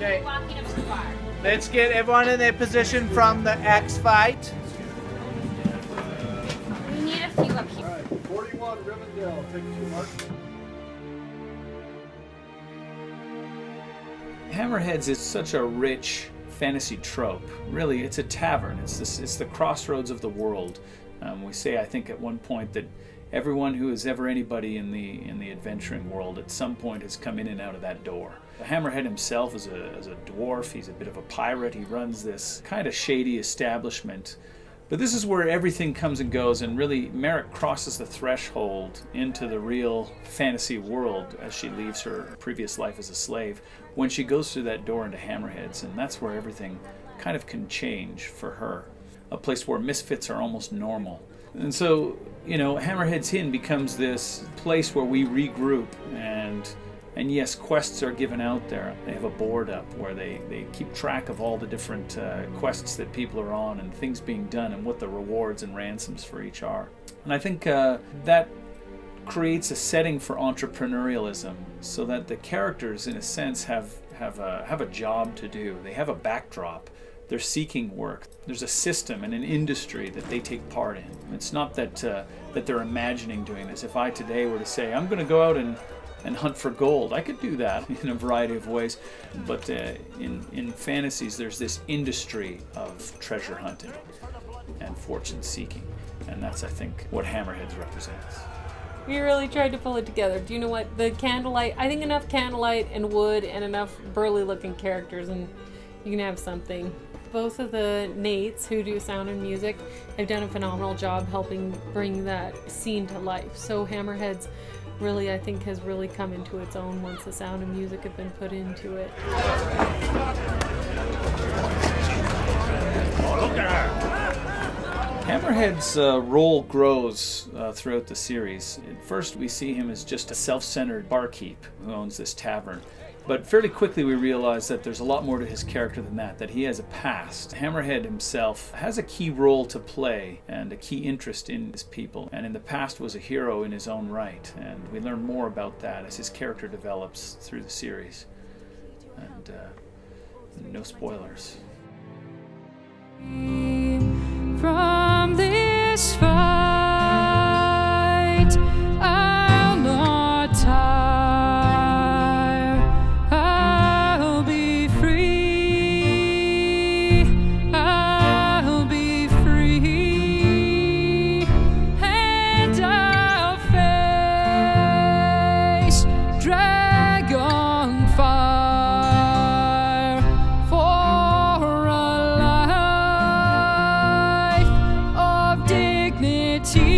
Okay. Walking up to the bar. Let's get everyone in their position from the X fight. We need a few up here. All right, 41 Rivendell, take 2 marks. Hammerheads is such a rich fantasy trope. Really, it's a tavern. It's the crossroads of the world. We say, I think, at one point that everyone who is ever anybody in the adventuring world at some point has come in and out of that door. Hammerhead himself is a dwarf. He's a bit of a pirate. He runs this kind of shady establishment. But this is where everything comes and goes, and really Merrick crosses the threshold into the real fantasy world as she leaves her previous life as a slave when she goes through that door into Hammerheads, and that's where everything kind of can change for her. A place where misfits are almost normal. And so, Hammerhead's Inn becomes this place where we regroup, and yes, quests are given out there. They have a board up where they keep track of all the different quests that people are on and things being done and what the rewards and ransoms for each are. And I think that creates a setting for entrepreneurialism so that the characters, in a sense, have a job to do. They have a backdrop. They're seeking work. There's a system and an industry that they take part in. It's not that they're imagining doing this. If I today were to say, I'm going to go out and hunt for gold, I could do that in a variety of ways. But in fantasies, there's this industry of treasure hunting and fortune seeking. And that's, I think, what Hammerheads represents. We really tried to pull it together. Do you know what? The candlelight, I think enough candlelight and wood and enough burly looking characters and you can have something. Both of the Nates who do sound and music have done a phenomenal job helping bring that scene to life. So Hammerheads really, I think, has really come into its own once the sound and music have been put into it. Oh, look at her! Hammerhead's role grows throughout the series. At first we see him as just a self-centered barkeep who owns this tavern. But fairly quickly we realize that there's a lot more to his character than that, that he has a past. Hammerhead himself has a key role to play and a key interest in his people, and in the past was a hero in his own right. And we learn more about that as his character develops through the series. And no spoilers. From this fight, I'll not tire. I'll be free. I'll be free, and I'll face dragon fire for a life of dignity.